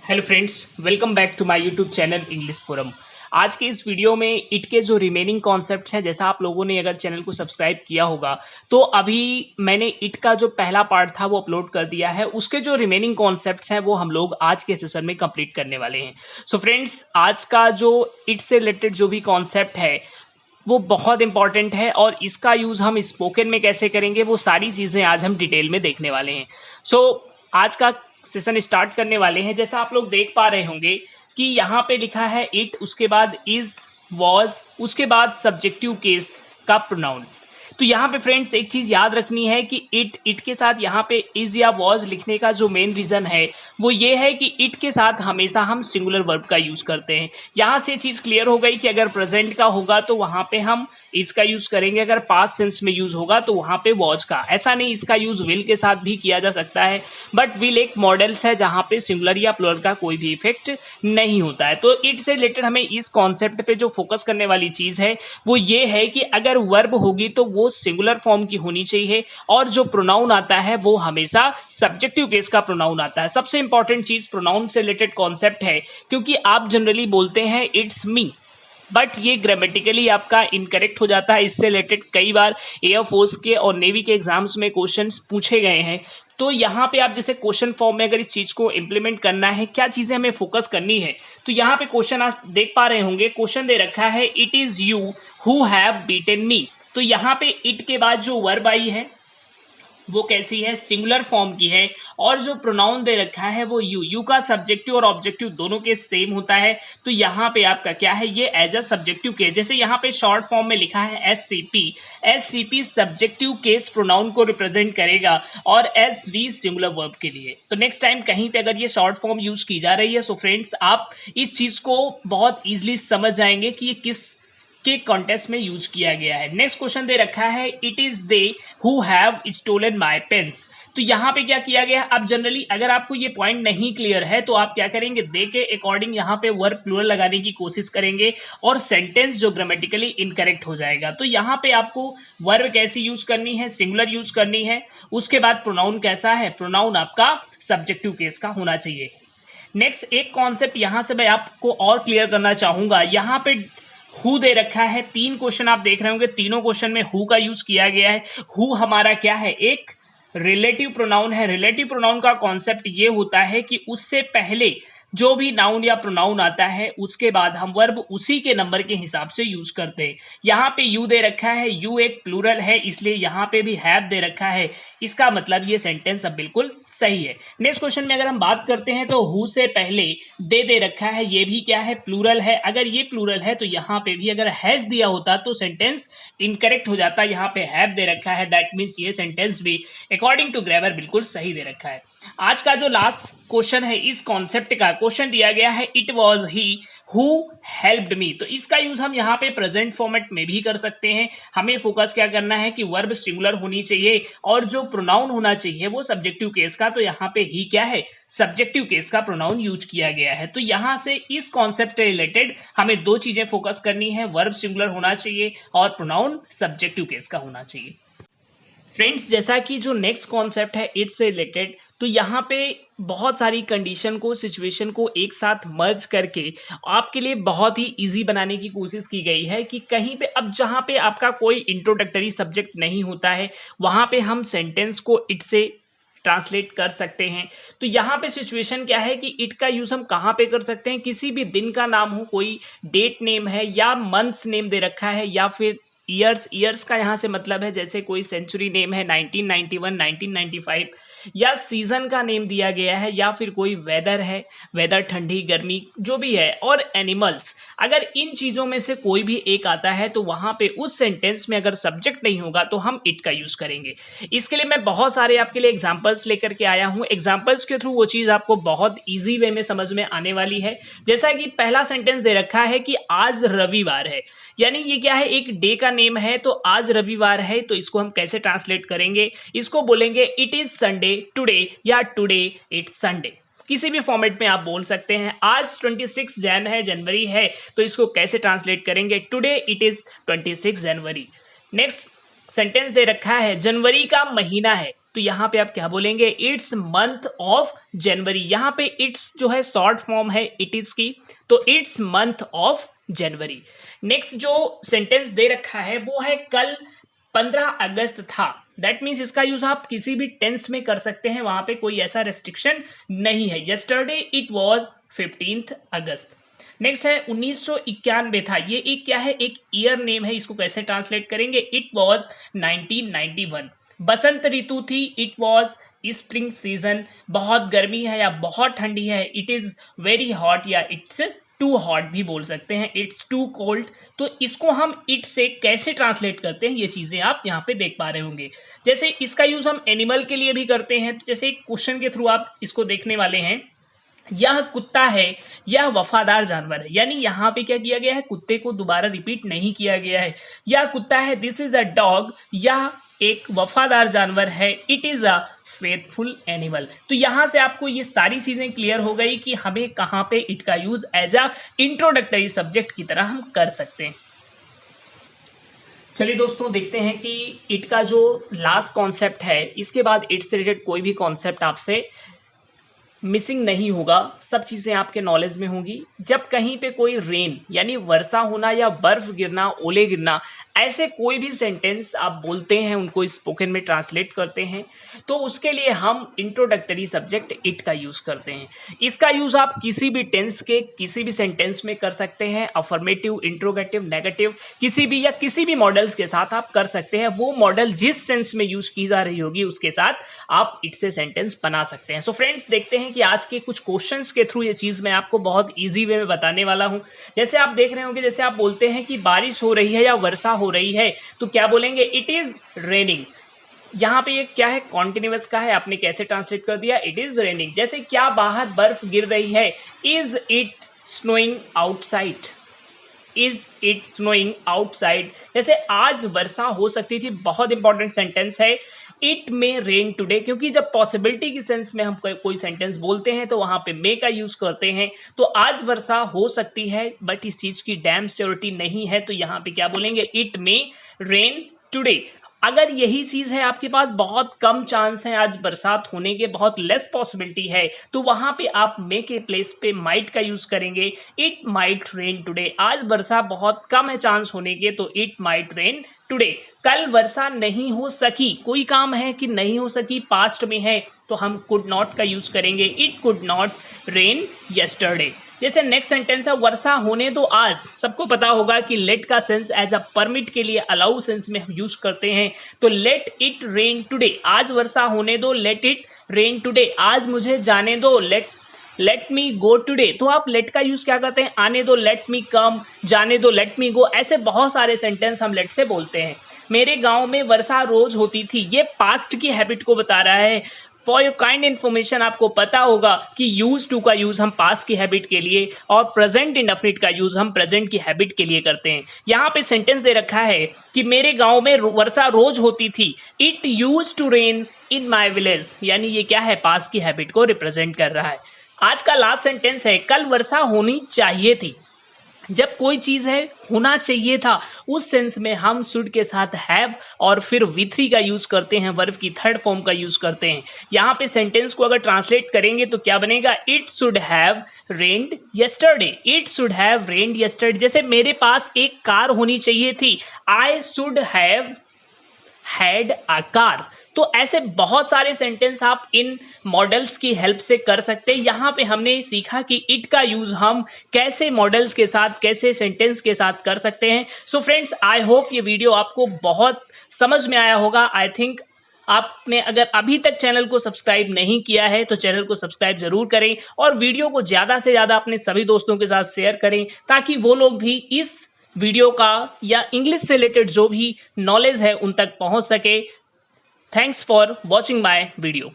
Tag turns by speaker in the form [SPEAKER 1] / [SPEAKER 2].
[SPEAKER 1] Hello friends, welcome back to my YouTube channel English forum. आज के इस video में इट के जो रिमेनिंग कॉन्सेप्ट्स हैं, जैसा आप लोगों ने अगर चैनल को सब्सक्राइब किया होगा तो अभी मैंने इट का जो पहला पार्ट था वो अपलोड कर दिया है। उसके जो रिमेनिंग कॉन्सेप्ट्स हैं वो हम लोग आज के सेशन में कंप्लीट करने वाले हैं। सो फ्रेंड्स, आज का जो इट से रिलेटेड जो भी कॉन्सेप्ट है वो बहुत इंपॉर्टेंट है और इसका यूज़ हम स्पोकन में कैसे करेंगे वो सारी चीज़ें आज हम डिटेल में देखने वाले हैं। सो आज का सेशन स्टार्ट करने वाले हैं। जैसा आप लोग देख पा रहे होंगे कि यहाँ पे लिखा है इट, उसके बाद इज, वॉज, उसके बाद सब्जेक्टिव केस का प्रोनाउन। तो यहाँ पे फ्रेंड्स एक चीज़ याद रखनी है कि इट के साथ यहाँ पे इज या वॉज लिखने का जो मेन रीज़न है वो ये है कि इट के साथ हमेशा हम सिंगुलर वर्ब का यूज़ करते हैं। यहाँ से चीज़ क्लियर हो गई कि अगर प्रेजेंट का होगा तो वहाँ पे हम इसका यूज़ करेंगे, अगर पास्ट सेंस में यूज़ होगा तो वहाँ पे वॉज का। ऐसा नहीं, इसका यूज़ विल के साथ भी किया जा सकता है, बट विल एक मॉडल्स है जहाँ पे सिंगुलर या प्लुरल का कोई भी इफेक्ट नहीं होता है। तो इट से रिलेटेड हमें इस कॉन्सेप्ट पे जो फोकस करने वाली चीज़ है वो ये है कि अगर वर्ब होगी तो वो सिंगुलर फॉर्म की होनी चाहिए और जो प्रोनाउन आता है वो हमेशा सब्जेक्टिव केस का प्रोनाउन आता है। सबसे इंपॉर्टेंट चीज़ प्रोनाउन से रिलेटेड कॉन्सेप्ट है, क्योंकि आप जनरली बोलते हैं इट्स मी, बट ये ग्रामेटिकली आपका इनकरेक्ट हो जाता है। इससे रिलेटेड कई बार एयरफोर्स के और नेवी के एग्जाम्स में क्वेश्चंस पूछे गए हैं। तो यहाँ पे आप जैसे क्वेश्चन फॉर्म में अगर इस चीज़ को इम्प्लीमेंट करना है, क्या चीज़ें हमें फोकस करनी है, तो यहाँ पे क्वेश्चन आप देख पा रहे होंगे, क्वेश्चन दे रखा है it is you who have beaten me. तो यहाँ पे इट के बाद जो वर्ब आई है वो कैसी है, सिंगुलर फॉर्म की है, और जो प्रोनाउन दे रखा है वो यू का सब्जेक्टिव और ऑब्जेक्टिव दोनों के सेम होता है। तो यहाँ पे आपका क्या है, ये एज अ सब्जेक्टिव केस, जैसे यहाँ पे शॉर्ट फॉर्म में लिखा है S C P subjective case pronoun को रिप्रेजेंट करेगा और एस वी सिंगुलर वर्ब के लिए। तो नेक्स्ट टाइम कहीं पे अगर ये शॉर्ट फॉर्म यूज की जा रही है सो फ्रेंड्स आप इस चीज को बहुत ईजिली समझ जाएंगे कि ये किस के कॉन्टेस्ट में यूज किया गया है। नेक्स्ट क्वेश्चन दे रखा है it is they who have stolen my pens. तो यहाँ पे क्या किया गया है, अब जनरली अगर आपको ये पॉइंट नहीं क्लियर है तो आप क्या करेंगे, दे के अकॉर्डिंग यहाँ पे वर्ब प्लूरल लगाने की कोशिश करेंगे और सेंटेंस जो ग्रामेटिकली इनकरेक्ट हो जाएगा। तो यहाँ पे आपको वर्ब कैसी यूज करनी है, सिंगुलर यूज करनी है। उसके बाद प्रोनाउन कैसा है, प्रोनाउन आपका सब्जेक्टिव केस का होना चाहिए। नेक्स्ट एक कॉन्सेप्ट यहाँ से मैं आपको और क्लियर करना चाहूंगा। यहाँ पे हु दे रखा है, तीन क्वेश्चन आप देख रहे होंगे, तीनों क्वेश्चन में हु का यूज किया गया है। हु हमारा क्या है, एक रिलेटिव प्रोनाउन है। रिलेटिव प्रोनाउन का कॉन्सेप्ट ये होता है कि उससे पहले जो भी नाउन या प्रोनाउन आता है उसके बाद हम वर्ब उसी के नंबर के हिसाब से यूज करते हैं। यहाँ पे यू दे रखा है, यू एक प्लूरल है इसलिए यहाँ पे भी हैव दे रखा है। इसका मतलब ये सेंटेंस अब बिल्कुल सही है। नेक्स्ट क्वेश्चन में अगर हम बात करते हैं तो हु से पहले दे रखा है, ये भी क्या है, प्लूरल है। अगर ये प्लूरल है तो यहाँ पे भी अगर हैज दिया होता तो सेंटेंस इनकरेक्ट हो जाता। यहाँ पे हैव दे रखा है, दैट मीन्स ये सेंटेंस भी अकॉर्डिंग टू ग्रामर बिल्कुल सही दे रखा है। आज का जो लास्ट क्वेश्चन है इस कॉन्सेप्ट का, क्वेश्चन दिया गया है it was he who helped me. तो इसका यूज हम यहाँ पे प्रेजेंट फॉर्मेट में भी कर सकते हैं। हमें फोकस क्या करना है कि वर्ब सिंगुलर होनी चाहिए और जो प्रोनाउन होना चाहिए वो सब्जेक्टिव केस का। तो यहाँ पे ही क्या है, सब्जेक्टिव केस का प्रोनाउन यूज किया गया है। तो यहाँ से इस कॉन्सेप्ट से रिलेटेड हमें दो चीजें फोकस करनी है, वर्ब सिंगुलर होना चाहिए और प्रोनाउन सब्जेक्टिव केस का होना चाहिए। फ्रेंड्स, जैसा कि जो नेक्स्ट कॉन्सेप्ट है इट से रिलेटेड, तो यहाँ पे बहुत सारी कंडीशन को, सिचुएशन को एक साथ मर्ज करके आपके लिए बहुत ही इजी बनाने की कोशिश की गई है कि कहीं पे अब जहाँ पे आपका कोई इंट्रोडक्टरी सब्जेक्ट नहीं होता है वहाँ पे हम सेंटेंस को इट से ट्रांसलेट कर सकते हैं। तो यहाँ पे सिचुएशन क्या है कि इट का यूज हम कहाँ पे कर सकते हैं, किसी भी दिन का नाम हो, कोई डेट नेम है या मंथ्स नेम दे रखा है या फिर ईयर्स का यहाँ से मतलब है जैसे कोई सेंचुरी नेम है 1991 1995, या सीजन का नेम दिया गया है, या फिर कोई वेदर है, वेदर ठंडी गर्मी जो भी है, और एनिमल्स। अगर इन चीज़ों में से कोई भी एक आता है तो वहाँ पे उस सेंटेंस में अगर सब्जेक्ट नहीं होगा तो हम इट का यूज़ करेंगे। इसके लिए मैं बहुत सारे आपके लिए एग्जाम्पल्स लेकर के आया हूँ। एग्जाम्पल्स के थ्रू वो चीज़ आपको बहुत ईजी वे में समझ में आने वाली है। जैसा कि पहला सेंटेंस दे रखा है कि आज रविवार है, यानी ये क्या है, एक डे का नेम है। तो आज रविवार है तो इसको हम कैसे ट्रांसलेट करेंगे, इसको बोलेंगे इट इज संडे टुडे या टुडे इट्स संडे। किसी भी फॉर्मेट में आप बोल सकते हैं। आज 26 जैन है, जनवरी है, तो इसको कैसे ट्रांसलेट करेंगे, today it is 26 January. Next sentence दे रखा है जनवरी का महीना है, तो यहाँ पे आप क्या बोलेंगे, इट्स मंथ ऑफ जनवरी। यहाँ पे इट्स जो है शॉर्ट फॉर्म है इट इज की, तो it's month of January. Next जो सेंटेंस दे रखा है वो है कल 15 अगस्त था। दैट मीन्स इसका यूज आप किसी भी टेंस में कर सकते हैं, वहां पे कोई ऐसा रेस्ट्रिक्शन नहीं है। Yesterday it was 15th August. Next है 1991 था, ये एक क्या है, एक ईयर नेम है, इसको कैसे ट्रांसलेट करेंगे, इट वॉज 1991। बसंत ऋतु थी, इट वॉज स्प्रिंग सीजन। बहुत गर्मी है या बहुत ठंडी है, इट इज वेरी हॉट या इट्स टू हॉट भी बोल सकते हैं, इट्स टू कोल्ड। तो इसको हम इट से कैसे ट्रांसलेट करते हैं, ये चीजें आप यहाँ पे देख पा रहे होंगे। जैसे इसका यूज हम एनिमल के लिए भी करते हैं, तो जैसे एक क्वेश्चन के थ्रू आप इसको देखने वाले हैं, यह कुत्ता है, यह वफादार जानवर है। यानी यहाँ पे क्या किया गया है, कुत्ते को दोबारा रिपीट नहीं किया गया है। यह कुत्ता है, दिस इज अ डॉग, यह एक वफादार जानवर है, it is a faithful animal. तो यहां से आपको ये सारी चीजें क्लियर हो गई कि हमें कहां पे इट का use as a introductory subject की तरह हम कर सकते हैं। चलिए दोस्तों देखते हैं कि इट का जो लास्ट कॉन्सेप्ट है, इसके बाद इट से रिलेटेड कोई भी कॉन्सेप्ट आपसे मिसिंग नहीं होगा, सब चीजें आपके नॉलेज में होंगी। जब कहीं पे कोई रेन यानी वर्षा होना या बर्फ गिरना, ओले गिरना, ऐसे कोई भी सेंटेंस आप बोलते हैं, उनको स्पोकन में ट्रांसलेट करते हैं, तो उसके लिए हम इंट्रोडक्टरी सब्जेक्ट इट का यूज करते हैं। इसका यूज आप किसी भी टेंस के किसी भी सेंटेंस में कर सकते हैं, अफर्मेटिव, इंट्रोगेटिव, नेगेटिव, किसी भी या किसी भी मॉडल्स के साथ आप कर सकते हैं। वो मॉडल जिस सेंस में यूज की जा रही होगी उसके साथ आप इट से सेंटेंस बना सकते हैं। सो फ्रेंड्स देखते हैं कि आज के कुछ क्वेश्चंस के थ्रू ये चीज मैं आपको बहुत इजी वे में बताने वाला हूं। जैसे आप देख रहे होंगे, जैसे आप बोलते हैं कि बारिश हो रही है या वर्षा हो रही है, तो क्या बोलेंगे, इट इज रेनिंग। यहाँ पे ये क्या है, कॉन्टिन्यूअस का है, आपने कैसे ट्रांसलेट कर दिया, इट इज रेनिंग। जैसे क्या बाहर बर्फ गिर रही है, is it snowing outside, is it snowing outside. जैसे आज वर्षा हो सकती थी, बहुत इंपॉर्टेंट सेंटेंस है, इट मे रेन टुडे, क्योंकि जब पॉसिबिलिटी की सेंस में हम कोई सेंटेंस बोलते हैं तो वहां पे मे का यूज करते हैं। तो आज वर्षा हो सकती है, बट इस चीज की डैम श्योरिटी नहीं है, तो यहाँ पे क्या बोलेंगे, इट मे रेन टुडे। अगर यही चीज है, आपके पास बहुत कम चांस है आज बरसात होने के, बहुत लेस पॉसिबिलिटी है, तो वहां पे आप मे के प्लेस पे माइट का यूज करेंगे, इट माइट रेन टुडे। आज वर्षा बहुत कम है चांस होने के, तो इट माइट रेन टुडे। कल वर्षा नहीं हो सकी, कोई काम है कि नहीं हो सकी, पास्ट में है, तो हम कुड नॉट का यूज करेंगे, it could not rain yesterday. जैसे नेक्स्ट सेंटेंस है, वर्षा होने दो आज। सबको पता होगा कि लेट का सेंस एज अ परमिट के लिए अलाउ सेंस में हम यूज करते हैं, तो लेट इट रेन टुडे, आज वर्षा होने दो, लेट इट रेन टुडे। आज मुझे जाने दो, लेट मी गो टुडे। तो आप लेट का यूज क्या करते हैं, आने दो, लेट मी कम, जाने दो, लेट मी गो। ऐसे बहुत सारे सेंटेंस हम लेट से बोलते हैं। मेरे गांव में वर्षा रोज होती थी, ये पास्ट की हैबिट को बता रहा है। फॉर योर काइंड इन्फॉर्मेशन, आपको पता होगा कि यूज टू का यूज हम पास्ट की हैबिट के लिए और प्रेजेंट इंडेफिनिट का यूज हम प्रेजेंट की हैबिट के लिए करते हैं। यहाँ पे सेंटेंस दे रखा है कि मेरे गांव में वर्षा रोज होती थी, it use to rain in my village. यानी ये क्या है, पास्ट की हैबिट को रिप्रेजेंट कर रहा है। आज का लास्ट सेंटेंस है, कल वर्षा होनी चाहिए थी। जब कोई चीज है होना चाहिए था, उस सेंस में हम शुड के साथ हैव और फिर V3 का यूज करते हैं, वर्ब की थर्ड फॉर्म का यूज करते हैं। यहाँ पे सेंटेंस को अगर ट्रांसलेट करेंगे तो क्या बनेगा, it should have rained yesterday, it should have rained yesterday. जैसे मेरे पास एक कार होनी चाहिए थी, I should have had a car. तो ऐसे बहुत सारे सेंटेंस आप इन मॉडल्स की हेल्प से कर सकते हैं। यहाँ पे हमने सीखा कि इट का यूज हम कैसे मॉडल्स के साथ, कैसे सेंटेंस के साथ कर सकते हैं। सो फ्रेंड्स, आई होप ये वीडियो आपको बहुत समझ में आया होगा। आई थिंक आपने अगर अभी तक चैनल को सब्सक्राइब नहीं किया है तो चैनल को सब्सक्राइब जरूर करें और वीडियो को ज़्यादा से ज़्यादा अपने सभी दोस्तों के साथ शेयर करें, ताकि वो लोग भी इस वीडियो का या इंग्लिश से रिलेटेड जो भी नॉलेज है उन तक पहुंच सके। Thanks for watching my video.